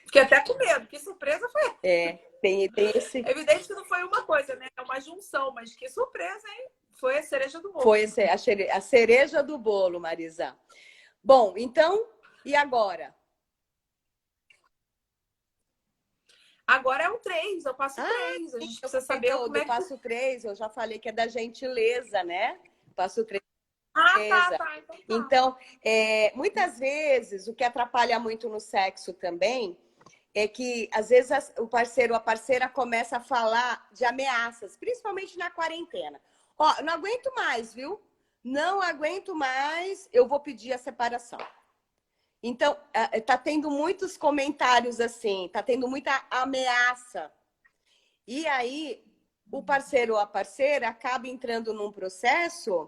Fiquei até com medo. Que surpresa foi? Tem esse. É evidente que não foi uma coisa, né? É uma junção, mas que surpresa, hein? Foi a cereja do bolo. Foi a cereja do bolo, Marisa. Bom, então, e agora? Agora é o 3, eu passo 3. A gente precisa saber como é que... passo 3, eu já falei que é da gentileza, né? Passo 3. Tá. Então, muitas vezes, o que atrapalha muito no sexo também é que, às vezes, o parceiro ou a parceira começa a falar de ameaças, principalmente na quarentena. Ó, não aguento mais, viu? Não aguento mais, eu vou pedir a separação. Então, tá tendo muitos comentários assim, tá tendo muita ameaça. E aí, o parceiro ou a parceira acaba entrando num processo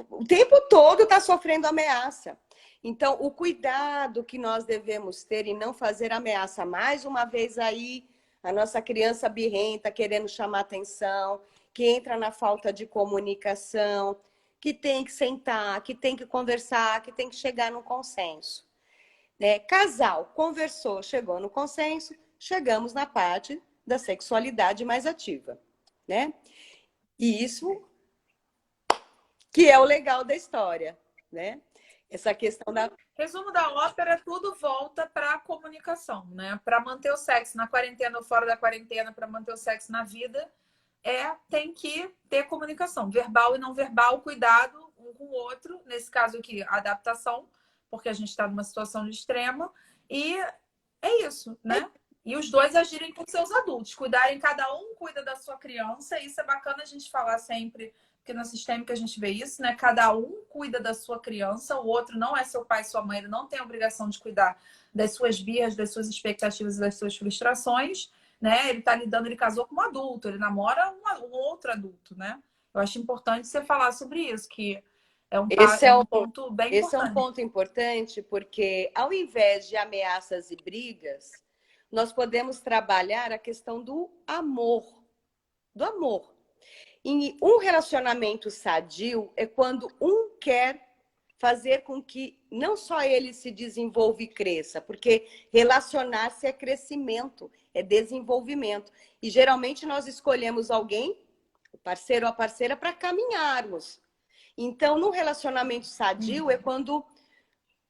o tempo todo está sofrendo ameaça. Então, o cuidado que nós devemos ter em não fazer ameaça. Mais uma vez aí, a nossa criança birrenta querendo chamar atenção, que entra na falta de comunicação, que tem que sentar, que tem que conversar, que tem que chegar num consenso. Né? Casal conversou, chegou no consenso, chegamos na parte da sexualidade mais ativa, né? E isso que é o legal da história, né? Essa questão da... Resumo da ópera, tudo volta para a comunicação, né? Para manter o sexo na quarentena ou fora da quarentena, para manter o sexo na vida, tem que ter comunicação, verbal e não verbal, cuidado um com o outro, nesse caso aqui, adaptação, porque a gente está numa situação de extrema, e é isso, né? E os dois agirem com seus adultos, cuidarem, cada um cuida da sua criança, e isso é bacana a gente falar sempre, porque na sistêmica a gente vê isso, né? Cada um cuida da sua criança, o outro não é seu pai e sua mãe, ele não tem a obrigação de cuidar das suas birras, das suas expectativas e das suas frustrações, né? Ele tá lidando, ele casou com um adulto, ele namora um outro adulto, né? Eu acho importante você falar sobre isso, que é um ponto bem esse importante. é um ponto importante, porque ao invés de ameaças e brigas, nós podemos trabalhar a questão do amor. Do amor. E um relacionamento sadio é quando um quer fazer com que não só ele se desenvolva e cresça, porque relacionar-se é crescimento, é desenvolvimento. E geralmente nós escolhemos alguém, o parceiro ou a parceira, para caminharmos. Então, no relacionamento sadio é quando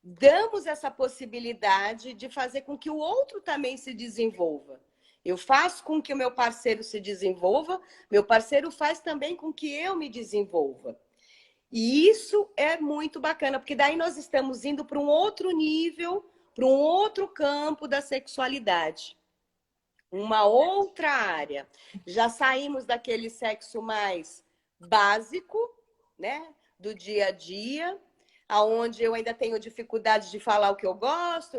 damos essa possibilidade de fazer com que o outro também se desenvolva. Eu faço com que o meu parceiro se desenvolva, meu parceiro faz também com que eu me desenvolva. E isso é muito bacana, porque daí nós estamos indo para um outro nível, para um outro campo da sexualidade. Uma outra área. Já saímos daquele sexo mais básico, né, do dia a dia, aonde eu ainda tenho dificuldade de falar o que eu gosto,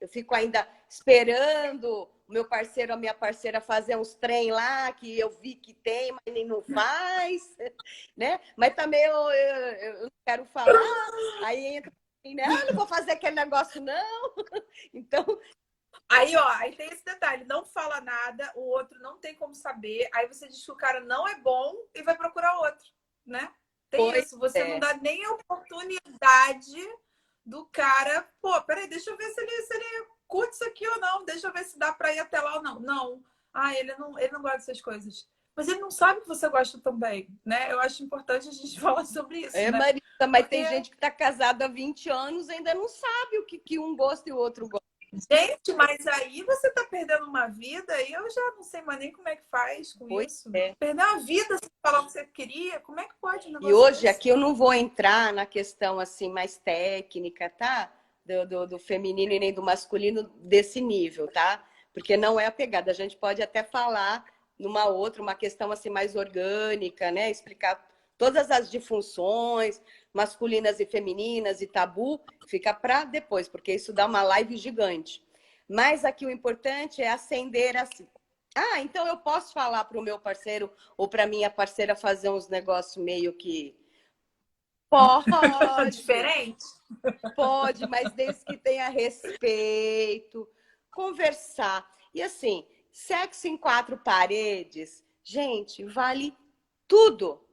eu fico ainda esperando o meu parceiro, a minha parceira fazer uns trem lá que eu vi que tem, mas nem não faz, né? Mas também eu não quero falar, aí entra assim, né? Ah, não vou fazer aquele negócio não. Então, aí, ó, aí tem esse detalhe, não fala nada, o outro não tem como saber, aí você diz que o cara não é bom e vai procurar outro, né? Tem isso, você não dá nem a oportunidade do cara, pô, peraí, deixa eu ver se ele curte isso aqui ou não, deixa eu ver se dá pra ir até lá ou não. Não, ele não gosta dessas coisas. Mas ele não sabe que você gosta também, né? Eu acho importante a gente falar sobre isso, né? Marisa, mas porque tem gente que está casada há 20 anos e ainda não sabe o que um gosta e o outro gosta. Gente, mas aí você tá perdendo uma vida e eu já não sei mais nem como é que faz com isso. Perder uma vida sem falar o que você queria, como é que pode um negócio E hoje, desse? aqui eu não vou entrar na questão assim mais técnica, tá? Do feminino e nem do masculino desse nível, tá? Porque não é a pegada. A gente pode até falar numa outra, uma questão assim mais orgânica, né? Explicar todas as disfunções masculinas e femininas e tabu, fica para depois, porque isso dá uma live gigante. Mas aqui o importante é acender assim. Ah, então eu posso falar para o meu parceiro ou para minha parceira fazer uns negócios meio que... Pode. Diferente? Pode, mas desde que tenha respeito, conversar. E assim, sexo em quatro paredes, gente, vale tudo.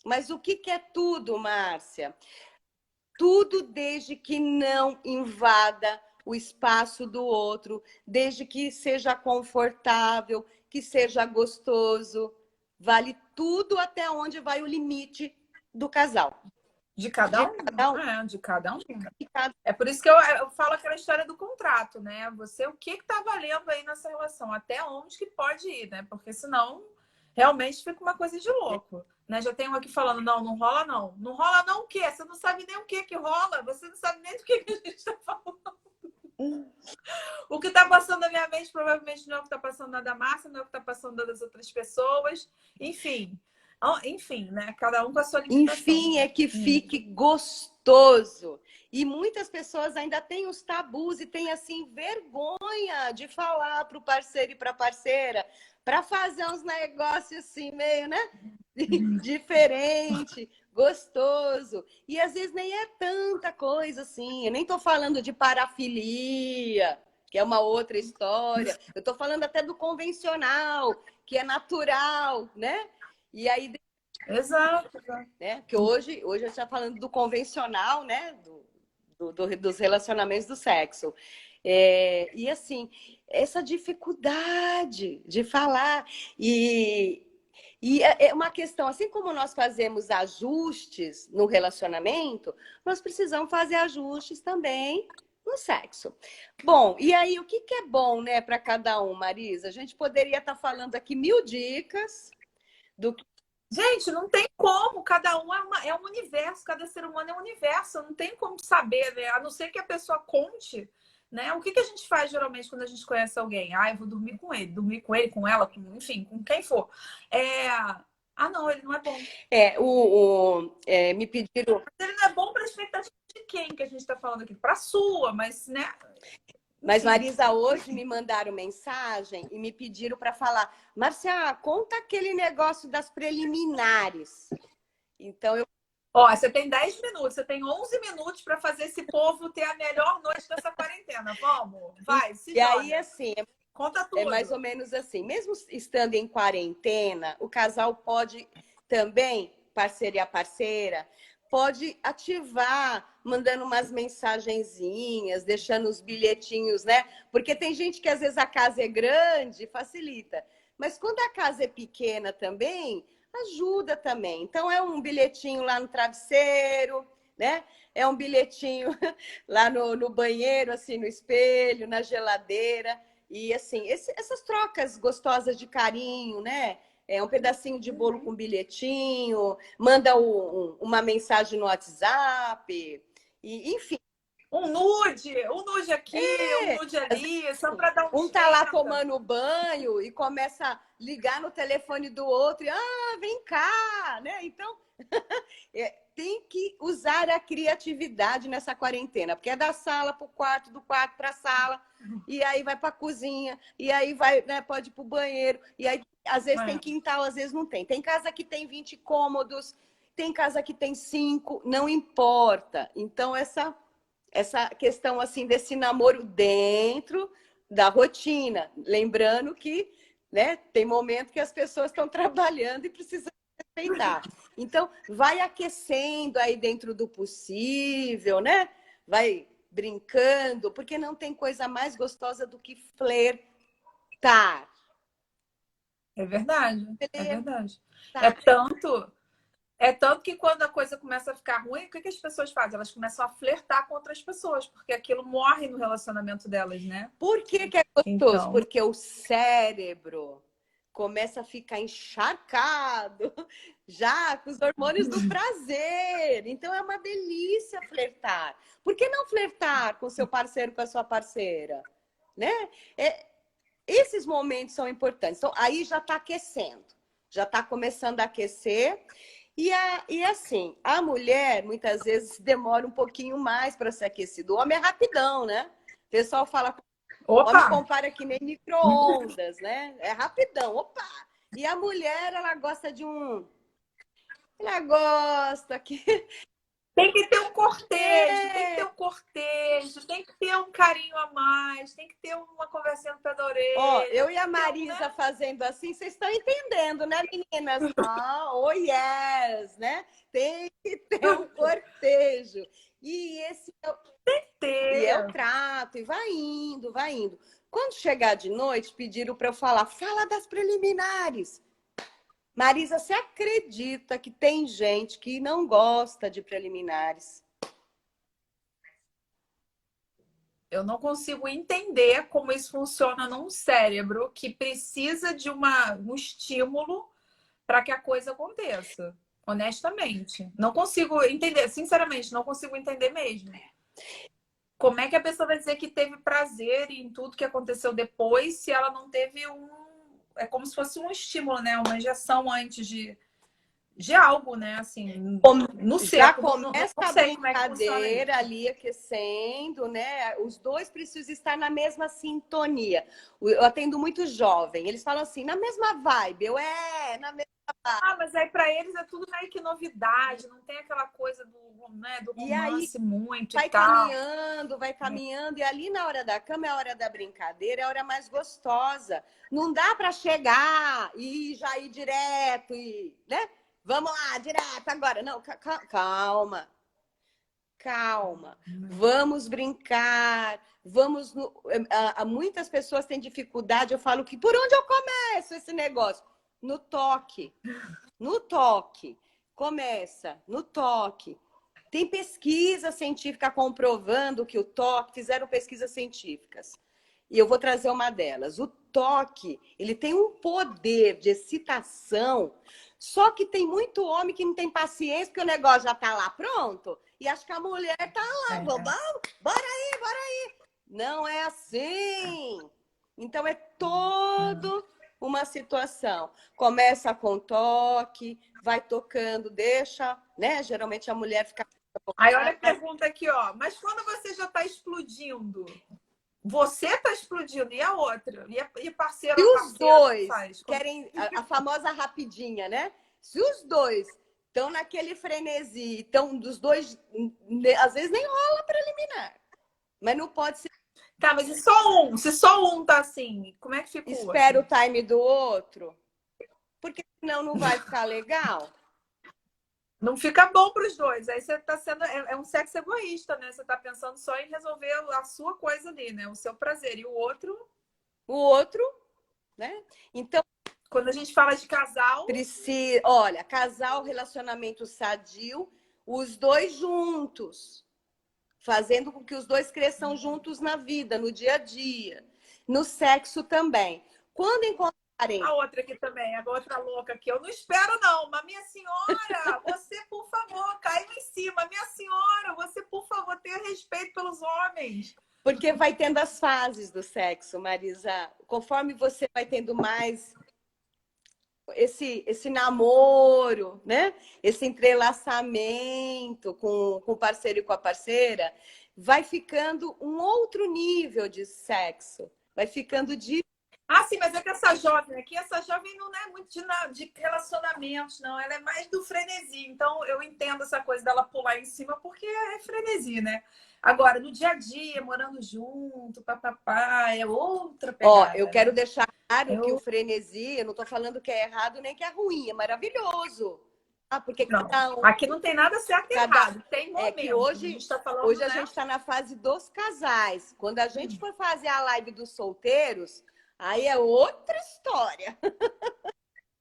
Mas o que é tudo, Márcia? Tudo desde que não invada o espaço do outro, desde que seja confortável, que seja gostoso. Vale tudo até onde vai o limite do casal. De cada um? De cada um. É por isso que eu falo aquela história do contrato, né? Você, o que tá valendo aí nessa relação? Até onde que pode ir, né? Porque senão realmente fica uma coisa de louco. Né? Já tem um aqui falando, não rola não. Não rola não o quê? Você não sabe nem o que rola. Você não sabe nem do que a gente tá falando. O que tá passando na minha mente provavelmente não é o que tá passando na da Márcia, não é o que tá passando das outras pessoas. Enfim, né? Cada um com a sua limitação. Enfim, é que fique gostoso. E muitas pessoas ainda têm os tabus e têm, assim, vergonha de falar para o parceiro e para a parceira, para fazer uns negócios assim, meio, né? Diferente, gostoso. E às vezes nem é tanta coisa assim. Eu nem estou falando de parafilia, que é uma outra história. Eu estou falando até do convencional, que é natural, né? E aí Exato. né? Porque hoje a gente está falando do convencional, né? Dos relacionamentos do sexo. E assim, essa dificuldade de falar. E é uma questão, assim como nós fazemos ajustes no relacionamento, nós precisamos fazer ajustes também no sexo. Bom, e aí o que é bom, né, para cada um, Marisa? A gente poderia estar falando aqui 1000 dicas do que. Gente, não tem como, cada um é um universo, cada ser humano é um universo, não tem como saber, né? A não ser que a pessoa conte, né? O que a gente faz geralmente quando a gente conhece alguém? Ah, eu vou dormir com ele, com ela, enfim, com quem for. Ah, não, ele não é bom. Me pediram. Mas ele não é bom para a expectativa de quem que a gente está falando aqui? Para a sua, mas, né? Mas, Marisa, hoje me mandaram mensagem e me pediram para falar. Márcia, conta aquele negócio das preliminares. Então, Ó, você tem 10 minutos, você tem 11 minutos para fazer esse povo ter a melhor noite dessa quarentena. Vamos, vai, se joga. aí, assim, conta tudo. É mais ou menos assim. Mesmo estando em quarentena, o casal pode também, parceiro e a parceira, pode ativar, mandando umas mensagenzinhas, deixando os bilhetinhos, né? Porque tem gente que às vezes a casa é grande, facilita. Mas quando a casa é pequena também, ajuda também. Então é um bilhetinho lá no travesseiro, né? É um bilhetinho lá no banheiro, assim, no espelho, na geladeira. E assim, essas trocas gostosas de carinho, né? Um pedacinho de bolo com bilhetinho, manda uma mensagem no WhatsApp, e, enfim. Um nude aqui, um nude ali, só para dar um tá lá tomando banho e começa a ligar no telefone do outro, vem cá, né? Então, tem que usar a criatividade nessa quarentena, porque é da sala para o quarto, do quarto para a sala, e aí vai para a cozinha, e aí vai, né, pode ir para o banheiro, e aí às vezes tem quintal, às vezes não tem. Tem casa que tem 20 cômodos, tem casa que tem 5, não importa. Então, essa questão assim desse namoro dentro da rotina. Lembrando que, né, tem momento que as pessoas estão trabalhando e precisam respeitar. Então, vai aquecendo aí dentro do possível, né? Vai brincando, porque não tem coisa mais gostosa do que flertar. É verdade, é verdade. É tanto que quando a coisa começa a ficar ruim, o que as pessoas fazem? Elas começam a flertar com outras pessoas, porque aquilo morre no relacionamento delas, né? Por que é gostoso? Então... Porque o cérebro começa a ficar encharcado já com os hormônios do prazer. Então é uma delícia flertar. Por que não flertar com seu parceiro, com a sua parceira? Né? Esses momentos são importantes. Então aí já está aquecendo, já está começando a aquecer. E assim, a mulher muitas vezes demora um pouquinho mais para ser aquecida. O homem é rapidão, né? O pessoal fala, homem compara que nem micro-ondas, né? É rapidão, opa! E a mulher, ela gosta de ela gosta que... Tem que ter um cortejo, tem que ter um carinho a mais, tem que ter uma conversinha no pé da orelha. Ó, eu e a Marisa fazendo assim, vocês estão entendendo, né, meninas? Oh yes, né? Tem que ter um cortejo. E esse é o trato, e vai indo, vai indo. Quando chegar de noite, pediram para eu fala das preliminares. Marisa, você acredita que tem gente que não gosta de preliminares? Eu não consigo entender como isso funciona num cérebro que precisa de um estímulo para que a coisa aconteça. Honestamente. Não consigo entender, sinceramente, não consigo entender mesmo. Como é que a pessoa vai dizer que teve prazer em tudo que aconteceu depois se ela não teve É como se fosse um estímulo, né? Uma injeção antes de algo, né? Assim, no seco. Já começa a brincadeira ali aquecendo, né? Os dois precisam estar na mesma sintonia. Eu atendo muito jovem, eles falam assim, na mesma vibe. Na mesma vibe. Mas aí para eles é tudo meio que novidade, não tem aquela coisa do romance muito e tal. Vai caminhando, e ali na hora da cama é a hora da brincadeira, é a hora mais gostosa. Não dá para chegar e já ir direto, né? Vamos lá, direto agora. Não, calma. Calma, vamos brincar, vamos. Muitas pessoas têm dificuldade. Eu falo que por onde eu começo esse negócio? No toque, no toque. Começa no toque. Tem pesquisa científica comprovando que o toque, fizeram pesquisas científicas. E eu vou trazer uma delas. O toque, ele tem um poder de excitação, só que tem muito homem que não tem paciência, porque o negócio já tá lá pronto, e acho que a mulher tá lá, vamos, bora aí, bora aí. Não é assim. Então é todo uma situação. Começa com toque, vai tocando, deixa, né? Geralmente a mulher fica... Aí olha a pergunta aqui, ó. Mas quando você já tá explodindo, você tá explodindo e a outra? E parceiro, Se os dois faz? querem a famosa rapidinha, né? Se os dois estão naquele frenesi, estão dos dois, às vezes nem rola preliminar. Mas não pode ser. Tá, mas se só um? Se só um tá assim, como é que fica o outro? Espera o time do outro, porque senão não vai ficar legal. Não fica bom para os dois. Aí você tá sendo. É um sexo egoísta, né? Você tá pensando só em resolver a sua coisa ali, né? O seu prazer. E o outro. O outro, né? Então. Quando a gente fala de casal. Olha, casal, relacionamento sadio, os dois juntos. Fazendo com que os dois cresçam juntos na vida, no dia a dia. No sexo também. Quando encontrarem... A outra aqui também, a outra louca aqui. Eu não espero, não. Mas, minha senhora, você, por favor, caiu em cima. Minha senhora, você, por favor, tenha respeito pelos homens. Porque vai tendo as fases do sexo, Marisa. Conforme você vai tendo mais esse namoro, né? Esse entrelaçamento com o parceiro e com a parceira, vai ficando um outro nível de sexo. Vai ficando de... Ah, sim, mas é que essa jovem aqui, essa jovem não é muito de relacionamentos, não. Ela é mais do frenesi. Então, eu entendo essa coisa dela pular em cima, porque é frenesi, né? Agora, no dia a dia, morando junto, papapá, é outra pegada. Ó, eu quero deixar claro que eu... o frenesi, eu não tô falando que é errado nem que é ruim, é maravilhoso. Ah, porque não, aqui não tem nada certo e errado, tem momento. É que hoje, a gente tá falando, hoje né? a gente está na fase dos casais. Quando a gente for fazer a live dos solteiros, aí é outra história.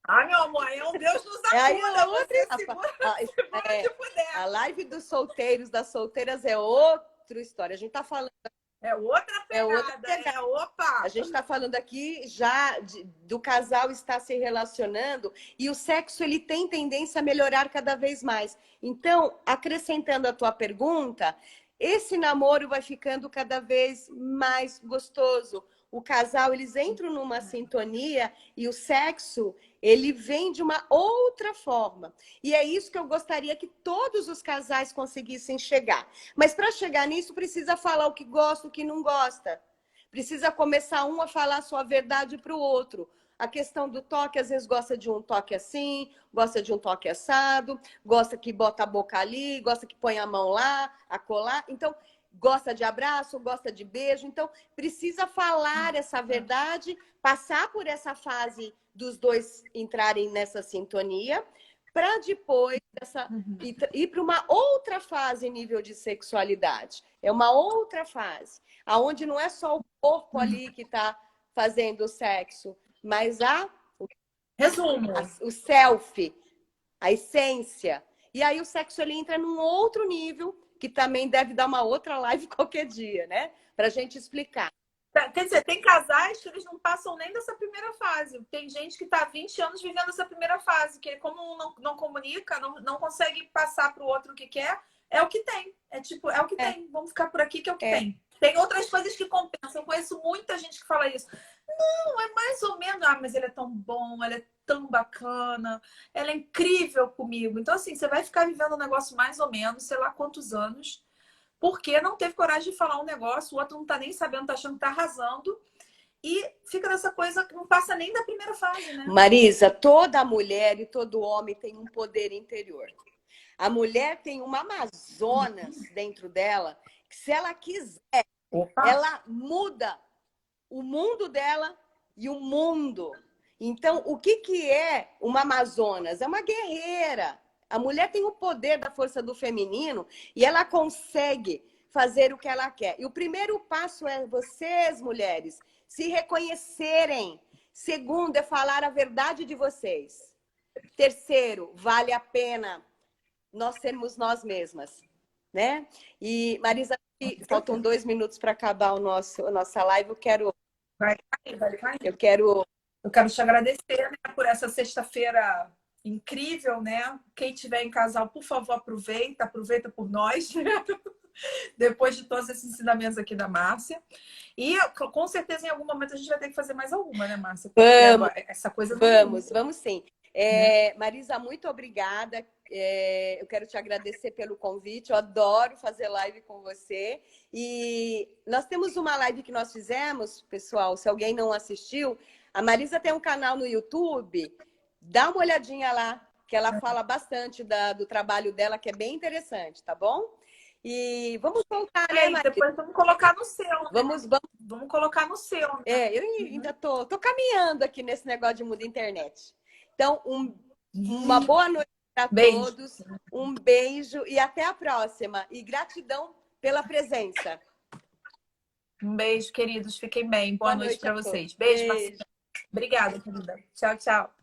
Ah, meu amor, é um Deus nos acuda. Aí é outra... segura que puder. A live dos solteiros, das solteiras é outra história. A gente está falando... É outra pegada. Opa! A gente está falando aqui já do casal estar se relacionando e o sexo ele tem tendência a melhorar cada vez mais. Então, acrescentando a tua pergunta, esse namoro vai ficando cada vez mais gostoso. O casal, eles entram numa sintonia e o sexo, ele vem de uma outra forma. E é isso que eu gostaria que todos os casais conseguissem chegar. Mas para chegar nisso, precisa falar o que gosta, o que não gosta. Precisa começar um a falar a sua verdade para o outro. A questão do toque, às vezes gosta de um toque assim, gosta de um toque assado, gosta que bota a boca ali, gosta que põe a mão lá, acolá. Então, gosta de abraço, gosta de beijo. Então, precisa falar essa verdade, passar por essa fase dos dois entrarem nessa sintonia, para depois ir para uma outra fase nível de sexualidade. É uma outra fase, aonde não é só o corpo ali que está fazendo o sexo, mas o self, a essência. E aí o sexo ele entra num outro nível, que também deve dar uma outra live qualquer dia, né? Para a gente explicar. Quer dizer, tem casais que eles não passam nem dessa primeira fase. Tem gente que está há 20 anos vivendo essa primeira fase, que como um não comunica, não consegue passar para o outro o que quer, é o que tem. É tipo, é o que tem. Vamos ficar por aqui que é o que tem. Tem outras coisas que compensam. Eu conheço muita gente que fala isso. Não, é mais ou menos. Ah, mas ele é tão bom, ele é tão bacana, ela é incrível comigo. Então, assim, você vai ficar vivendo um negócio mais ou menos, sei lá quantos anos, porque não teve coragem de falar um negócio, o outro não tá nem sabendo, tá achando que tá arrasando. E fica nessa coisa que não passa nem da primeira fase, né? Marisa, toda mulher e todo homem tem um poder interior. A mulher tem uma Amazonas dentro dela, que se ela quiser, ela muda o mundo dela e o mundo. Então, o que que é uma Amazonas? É uma guerreira. A mulher tem o poder da força do feminino e ela consegue fazer o que ela quer. E o primeiro passo é vocês, mulheres, se reconhecerem. Segundo, é falar a verdade de vocês. Terceiro, vale a pena nós sermos nós mesmas, né? E, Marisa, faltam 2 minutos para acabar a nossa live. Vai cair, vai cair. Eu quero Eu quero te agradecer, né, por essa sexta-feira incrível, né? Quem tiver em casal, por favor, aproveita por nós, depois de todos esses ensinamentos aqui da Márcia. E com certeza em algum momento a gente vai ter que fazer mais alguma, né, Márcia? Porque essa coisa não... Vamos sim. Marisa, muito obrigada. Eu quero te agradecer pelo convite. Eu adoro fazer live com você. E nós temos uma live que nós fizemos, pessoal. Se alguém não assistiu, a Marisa tem um canal no YouTube. Dá uma olhadinha lá, que ela fala bastante do trabalho dela, que é bem interessante, tá bom? E vamos voltar, né, Marisa? Depois vamos colocar no seu. Né? Vamos colocar no seu. Né? Eu ainda tô caminhando aqui nesse negócio de mundo internet. Então, uma boa noite para todos, um beijo e até a próxima. E gratidão pela presença. Um beijo, queridos. Fiquem bem. Boa noite para vocês. Beijo, Marcelo. Obrigada, querida. Tchau, tchau.